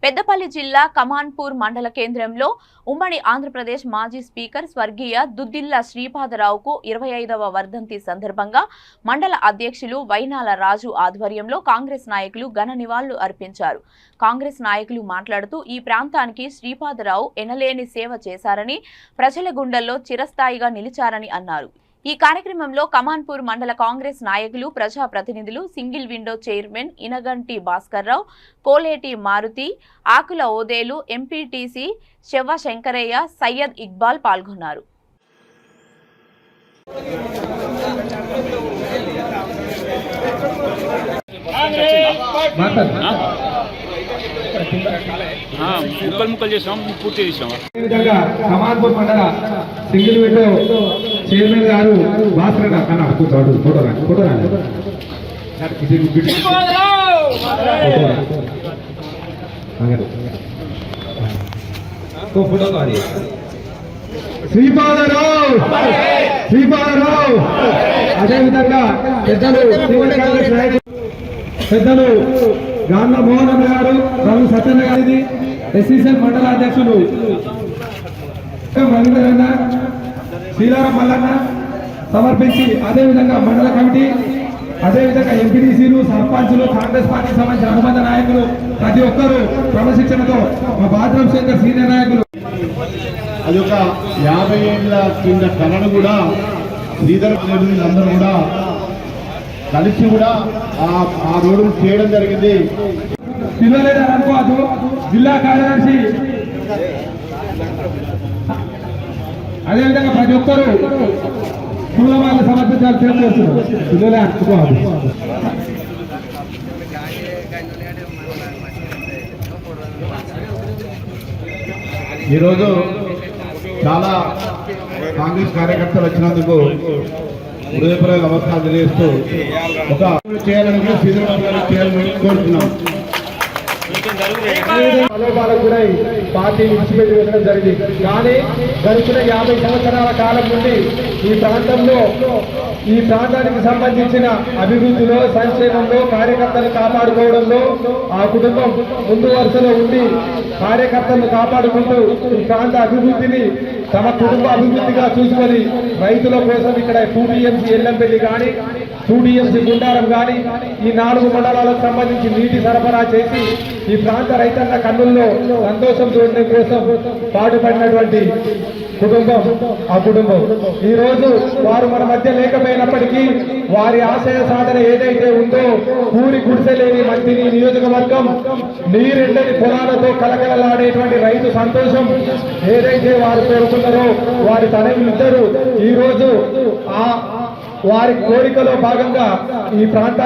పెద్దపల్లి జిల్లా కమాన్పూర్ మండల కేంద్రంలో ఉమ్మడి ఆంధ్రప్రదేశ్ మాజీ స్పీకర్ స్వర్గీయ దుద్దిల్ల శ్రీపాదరావుకు 25వ వర్ధంతి సందర్భంగా మండల అధ్యక్షులు వైనాల రాజు ఆధ్వర్యంలో కాంగ్రెస్ నాయకులు ఘన నివాళులు అర్పించారు. కాంగ్రెస్ నాయకులు మాట్లాడుతూ ఈ ప్రాంతానికి శ్రీపాదరావు ఎనలేని సేవ చేశారని, ప్రజల గుండెల్లో చిరస్థాయిగా నిలిచారని అన్నారు. ఈ కార్యక్రమంలో కమాన్పూర్ మండల కాంగ్రెస్ నాయకులు, ప్రజా ప్రతినిధులు, single window chairman Inaganti Bhaskarrao, Koleti Maruthi, Akula Odelu, MPTC Shevva Shankaraiah, Syed Iqbal పాల్గొన్నారు. ముక్కలు చేసాం, పూర్తి చేసాం. కమాన్పూర్ మండల సింగిల్ విండో చైర్మన్ గారు భాస్కర్ కన్నా శ్రీపాదరావు అదేవిధంగా పెద్దలు గాంధ మోహన్ గారు, రవి సత్యన్న గారిది, ఎస్సీసీఎల్ మండల అధ్యక్షులు రవీంద్రన్న, శ్రీరామ మల్లన్న సమర్పించి, అదేవిధంగా మండల కమిటీ, అదేవిధంగా ఎంపీటీసీలు, సర్పంచులు, కాంగ్రెస్ పార్టీకి సంబంధించిన అనుబంధ నాయకులు ప్రతి ఒక్కరూ క్రమశిక్షణతో మా బాత్రూమ్ శంకర్ సీనియర్ నాయకులు. అది ఒక 50 ఏళ్ల కింద కళను కూడా శ్రీధర్ అందరూ కూడా కలిసి కూడా ఆ రోడ్డు చేయడం జరిగింది. పిల్లలేదని అనుకోవద్దు, జిల్లా కార్యదర్శి, అదేవిధంగా ప్రతి ఒక్కరూ పూలమాల సమర్పించాలి చేస్తున్నారు. పిల్లలే అనుకోవద్దు. ఈరోజు చాలా కాంగ్రెస్ కార్యకర్తలు వచ్చినందుకు హృదయపూర్వక నమస్కారం తెలియజేస్తూ ఒక చేయాలని చేయాలని కోరుతున్నాం. మనోభావాలకు కూడా పార్టీ విడిచిపెట్టి వెళ్ళడం జరిగింది. కానీ గడిచిన 50 సంవత్సరాల కాలం నుండి ఈ ప్రాంతానికి సంబంధించిన అభివృద్ధిలో, సంక్షేమంలో, కార్యకర్తలు కాపాడుకోవడంలో ఆ కుటుంబం ముందు వరుసలో ఉండి కార్యకర్తలను కాపాడుకుంటూ ఈ ప్రాంత అభివృద్ధిని తమ కుటుంబ అభివృద్ధిగా చూసుకొని రైతుల కోసం ఇక్కడ 2TMC ఎల్లంపల్లి కానీ, 2TMC గుండారం కానీ ఈ 4 మండలాలకు సంబంధించి నీటి సరఫరా చేసి ఈ ప్రాంత రైతన్న కన్నుల్లో సంతోషం చూడడం కోసం పాటుపడినటువంటి కుటుంబం ఆ కుటుంబం. ఈ రోజు వారు మన మధ్య లేకపోయినప్పటికీ వారి ఆశయ సాధన ఏదైతే ఉందో, పూరి గుడిసెలేని మంత్రి నియోజకవర్గం, నీరెండని పొలాలతో కలకలలాడేటువంటి రైతు సంతోషం ఏదైతే వారు కోరుకున్నారో, వారి తనయులిద్దరూ ఈ రోజు వారి కోరికలో భాగంగా ఈ ప్రాంత